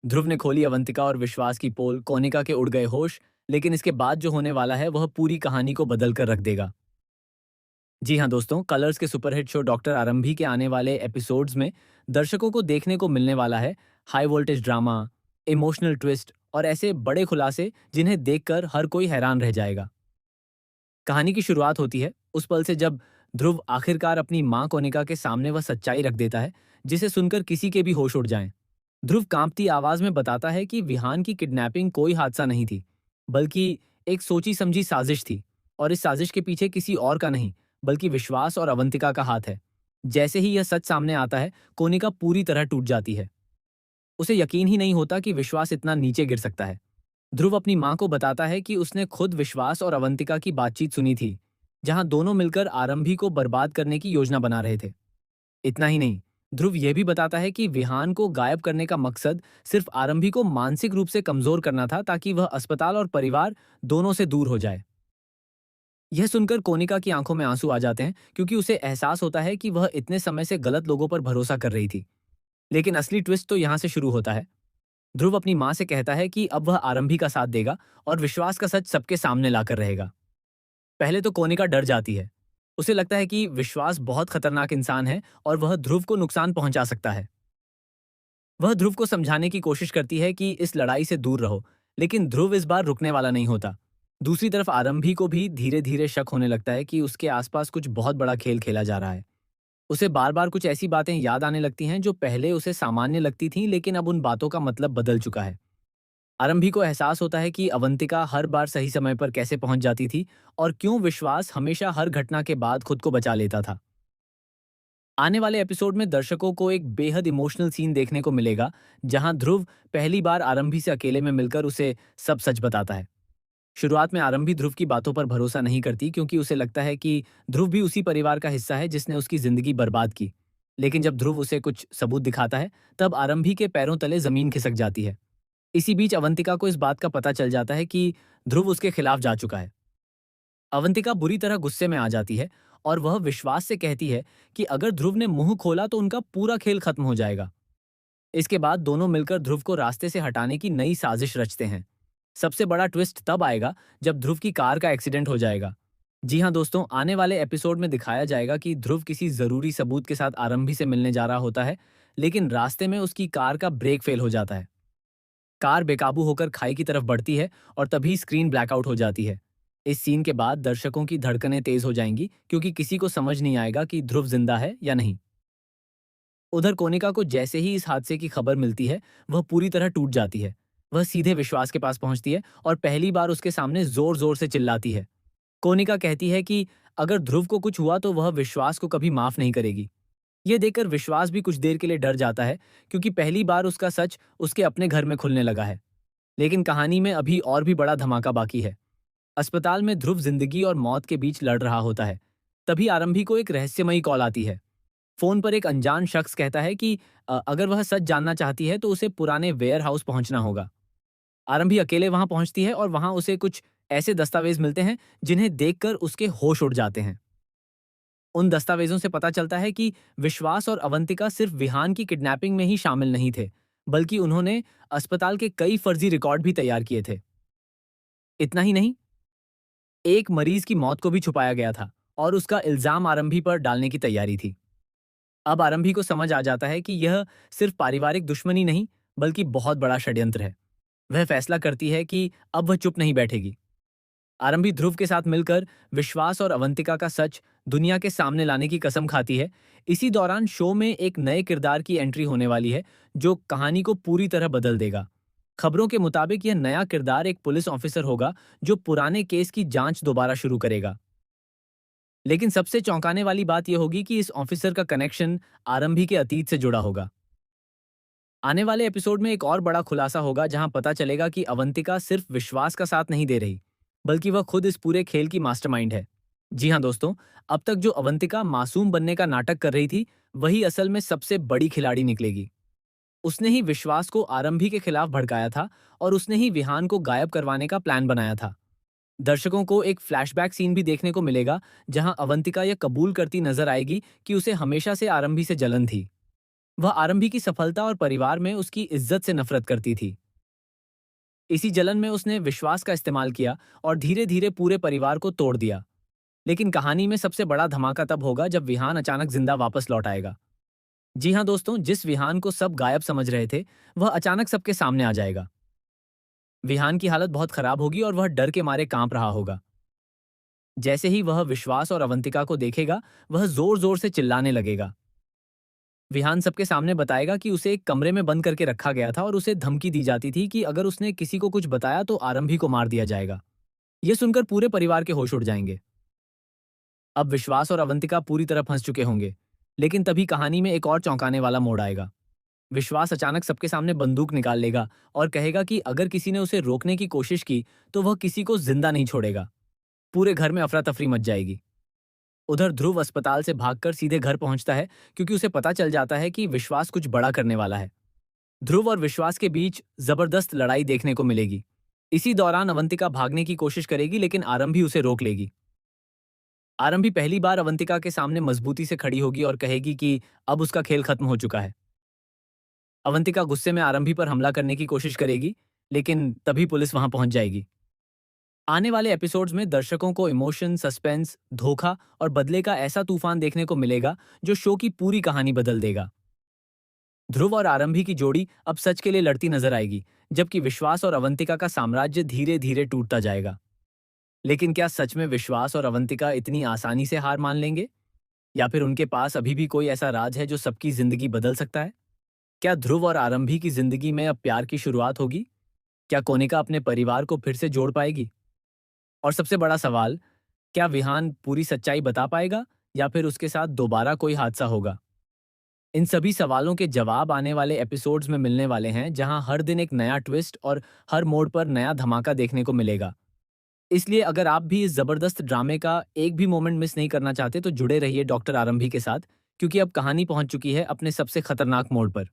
ध्रुव ने खोली अवंतिका और विश्वास की पोल। कोनिका के उड़ गए होश। लेकिन इसके बाद जो होने वाला है वह पूरी कहानी को बदल कर रख देगा। जी हाँ दोस्तों, कलर्स के सुपरहिट शो डॉक्टर आरंभी के आने वाले एपिसोड्स में दर्शकों को देखने को मिलने वाला है high voltage drama, emotional twist और ऐसे बड़े खुलासे जिन्हें देखकर हर कोई हैरान रह जाएगा। कहानी की शुरुआत होती है उस पल से जब ध्रुव आखिरकार अपनी मां कोनिका के सामने वह सच्चाई रख देता है जिसे सुनकर किसी के भी होश उड़ जाएं। ध्रुव कांपती आवाज में बताता है कि विहान की किडनैपिंग कोई हादसा नहीं थी, बल्कि एक सोची समझी साजिश थी। और इस साजिश के पीछे किसी और का नहीं, बल्कि विश्वास और अवंतिका का हाथ है। जैसे ही यह सच सामने आता है, कोनिका पूरी तरह टूट जाती है। उसे यकीन ही नहीं होता कि विश्वास इतना नीचे गिर सकता है। ध्रुव अपनी मां को बताता है कि उसने खुद विश्वास और अवंतिका की बातचीत सुनी थी, जहां दोनों मिलकर आरंभी को बर्बाद करने की योजना बना रहे थे। इतना ही नहीं, ध्रुव यह भी बताता है कि विहान को गायब करने का मकसद सिर्फ आरंभी को मानसिक रूप से कमजोर करना था, ताकि वह अस्पताल और परिवार दोनों से दूर हो जाए। यह सुनकर कोनिका की आंखों में आंसू आ जाते हैं, क्योंकि उसे एहसास होता है कि वह इतने समय से गलत लोगों पर भरोसा कर रही थी। लेकिन असली ट्विस्ट तो यहां से शुरू होता है। ध्रुव अपनी मां से कहता है कि अब वह आरंभी का साथ देगा और विश्वास का सच सबके सामने लाकर रहेगा। पहले तो कोनिका डर जाती है। उसे लगता है कि विश्वास बहुत खतरनाक इंसान है और वह ध्रुव को नुकसान पहुंचा सकता है। वह ध्रुव को समझाने की कोशिश करती है कि इस लड़ाई से दूर रहो, लेकिन ध्रुव इस बार रुकने वाला नहीं होता। दूसरी तरफ आरंभी को भी धीरे धीरे शक होने लगता है कि उसके आसपास कुछ बहुत बड़ा खेल खेला जा रहा है। उसे बार बार कुछ ऐसी बातें याद आने लगती हैं जो पहले उसे सामान्य लगती थीं, लेकिन अब उन बातों का मतलब बदल चुका है। आरंभी को एहसास होता है कि अवंतिका हर बार सही समय पर कैसे पहुंच जाती थी और क्यों विश्वास हमेशा हर घटना के बाद खुद को बचा लेता था। आने वाले एपिसोड में दर्शकों को एक बेहद इमोशनल सीन देखने को मिलेगा, जहां ध्रुव पहली बार आरंभी से अकेले में मिलकर उसे सब सच बताता है। शुरुआत में आरंभी ध्रुव की बातों पर भरोसा नहीं करती, क्योंकि उसे लगता है कि ध्रुव भी उसी परिवार का हिस्सा है जिसने उसकी जिंदगी बर्बाद की। लेकिन जब ध्रुव उसे कुछ सबूत दिखाता है, तब आरंभी के पैरों तले जमीन खिसक जाती है। इसी बीच अवंतिका को इस बात का पता चल जाता है कि ध्रुव उसके खिलाफ जा चुका है। अवंतिका बुरी तरह गुस्से में आ जाती है और वह विश्वास से कहती है कि अगर ध्रुव ने मुंह खोला तो उनका पूरा खेल खत्म हो जाएगा। इसके बाद दोनों मिलकर ध्रुव को रास्ते से हटाने की नई साजिश रचते हैं। सबसे बड़ा ट्विस्ट तब आएगा जब ध्रुव की कार का एक्सीडेंट हो जाएगा। जी हाँ दोस्तों, आने वाले एपिसोड में दिखाया जाएगा कि ध्रुव किसी जरूरी सबूत के साथ आरंभी से मिलने जा रहा होता है, लेकिन रास्ते में उसकी कार का ब्रेक फेल हो जाता है। कार बेकाबू होकर खाई की तरफ बढ़ती है और तभी स्क्रीन ब्लैकआउट हो जाती है। इस सीन के बाद दर्शकों की धड़कनें तेज हो जाएंगी, क्योंकि किसी को समझ नहीं आएगा कि ध्रुव जिंदा है या नहीं। उधर कोनिका को जैसे ही इस हादसे की खबर मिलती है, वह पूरी तरह टूट जाती है। वह सीधे विश्वास के पास पहुंचती है और पहली बार उसके सामने जोर जोर से चिल्लाती है। कोनिका कहती है कि अगर ध्रुव को कुछ हुआ तो वह विश्वास को कभी माफ नहीं करेगी। यह देखकर विश्वास भी कुछ देर के लिए डर जाता है, क्योंकि पहली बार उसका सच उसके अपने घर में खुलने लगा है। लेकिन कहानी में अभी और भी बड़ा धमाका बाकी है। अस्पताल में ध्रुव जिंदगी और मौत के बीच लड़ रहा होता है। तभी आरंभी को एक रहस्यमयी कॉल आती है। फोन पर एक अनजान शख्स कहता है कि अगर वह सच जानना चाहती है तो उसे पुराने वेयर हाउस पहुंचना होगा। आरंभी अकेले वहां पहुंचती है और वहां उसे कुछ ऐसे दस्तावेज मिलते हैं जिन्हें देखकर उसके होश उड़ जाते हैं। उन दस्तावेजों से पता चलता है कि विश्वास और अवंतिका सिर्फ विहान की किडनैपिंग में ही शामिल नहीं थे, बल्कि उन्होंने अस्पताल के कई फर्जी रिकॉर्ड भी तैयार किए थे। इतना ही नहीं, एक मरीज की मौत को भी छुपाया गया था और उसका इल्जाम आरंभी पर डालने की तैयारी थी। अब आरंभी को समझ आ जाता है कि यह सिर्फ पारिवारिक दुश्मनी नहीं, बल्कि बहुत बड़ा षड्यंत्र है। वह फैसला करती है कि अब वह चुप नहीं बैठेगी। आरंभी ध्रुव के साथ मिलकर विश्वास और अवंतिका का सच दुनिया के सामने लाने की कसम खाती है। इसी दौरान शो में एक नए किरदार की एंट्री होने वाली है, जो कहानी को पूरी तरह बदल देगा। खबरों के मुताबिक यह नया किरदार एक पुलिस ऑफिसर होगा, जो पुराने केस की जांच दोबारा शुरू करेगा। लेकिन सबसे चौंकाने वाली बात यह होगी कि इस ऑफिसर का कनेक्शन आरंभी के अतीत से जुड़ा होगा। आने वाले एपिसोड में एक और बड़ा खुलासा होगा, जहां पता चलेगा कि अवंतिका सिर्फ विश्वास का साथ नहीं दे रही, बल्कि वह खुद इस पूरे खेल की मास्टरमाइंड है। जी हाँ दोस्तों, अब तक जो अवंतिका मासूम बनने का नाटक कर रही थी, वही असल में सबसे बड़ी खिलाड़ी निकलेगी। उसने ही विश्वास को आरंभी के खिलाफ भड़काया था और उसने ही विहान को गायब करवाने का प्लान बनाया था। दर्शकों को एक फ्लैशबैक सीन भी देखने को मिलेगा, जहां अवंतिका यह कबूल करती नजर आएगी कि उसे हमेशा से आरंभी से जलन थी। वह आरंभी की सफलता और परिवार में उसकी इज्जत से नफरत करती थी। इसी जलन में उसने विश्वास का इस्तेमाल किया और धीरे धीरे पूरे परिवार को तोड़ दिया। लेकिन कहानी में सबसे बड़ा धमाका तब होगा जब विहान अचानक जिंदा वापस लौट आएगा। जी हाँ दोस्तों, जिस विहान को सब गायब समझ रहे थे, वह अचानक सबके सामने आ जाएगा। विहान की हालत बहुत खराब होगी और वह डर के मारे कांप रहा होगा। जैसे ही वह विश्वास और अवंतिका को देखेगा, वह जोर जोर से चिल्लाने लगेगा। विहान सबके सामने बताएगा कि उसे एक कमरे में बंद करके रखा गया था और उसे धमकी दी जाती थी कि अगर उसने किसी को कुछ बताया तो आरंभी को मार दिया जाएगा। यह सुनकर पूरे परिवार के होश उड़ जाएंगे। अब विश्वास और अवंतिका पूरी तरह फंस चुके होंगे। लेकिन तभी कहानी में एक और चौंकाने वाला मोड़ आएगा। विश्वास अचानक सबके सामने बंदूक निकाल लेगा और कहेगा कि अगर किसी ने उसे रोकने की कोशिश की तो वह किसी को जिंदा नहीं छोड़ेगा। पूरे घर में अफरा तफरी मच जाएगी। उधर ध्रुव अस्पताल से भागकर सीधे घर पहुंचता है क्योंकि उसे पता चल जाता है कि विश्वास कुछ बड़ा करने वाला है। ध्रुव और विश्वास के बीच जबरदस्त लड़ाई देखने को मिलेगी। इसी दौरान अवंतिका भागने की कोशिश करेगी लेकिन आरंभी उसे रोक लेगी। आरंभी पहली बार अवंतिका के सामने मजबूती से खड़ी होगी और कहेगी कि अब उसका खेल खत्म हो चुका है। अवंतिका गुस्से में आरंभी पर हमला करने की कोशिश करेगी, लेकिन तभी पुलिस वहां पहुंच जाएगी। आने वाले एपिसोड्स में दर्शकों को इमोशन, सस्पेंस, धोखा और बदले का ऐसा तूफान देखने को मिलेगा जो शो की पूरी कहानी बदल देगा। ध्रुव और आरंभी की जोड़ी अब सच के लिए लड़ती नजर आएगी, जबकि विश्वास और अवंतिका का साम्राज्य धीरे धीरे टूटता जाएगा। लेकिन क्या सच में विश्वास और अवंतिका इतनी आसानी से हार मान लेंगे, या फिर उनके पास अभी भी कोई ऐसा राज है जो सबकी जिंदगी बदल सकता है? क्या ध्रुव और आरंभी की जिंदगी में अब प्यार की शुरुआत होगी? क्या कोनिका अपने परिवार को फिर से जोड़ पाएगी? और सबसे बड़ा सवाल, क्या विहान पूरी सच्चाई बता पाएगा या फिर उसके साथ दोबारा कोई हादसा होगा? इन सभी सवालों के जवाब आने वाले एपिसोड्स में मिलने वाले हैं, जहां हर दिन एक नया ट्विस्ट और हर मोड़ पर नया धमाका देखने को मिलेगा। इसलिए अगर आप भी इस जबरदस्त ड्रामे का एक भी मोमेंट मिस नहीं करना चाहते तो जुड़े रहिए डॉक्टर आरंभी के साथ, क्योंकि अब कहानी पहुंच चुकी है अपने सबसे खतरनाक मोड़ पर।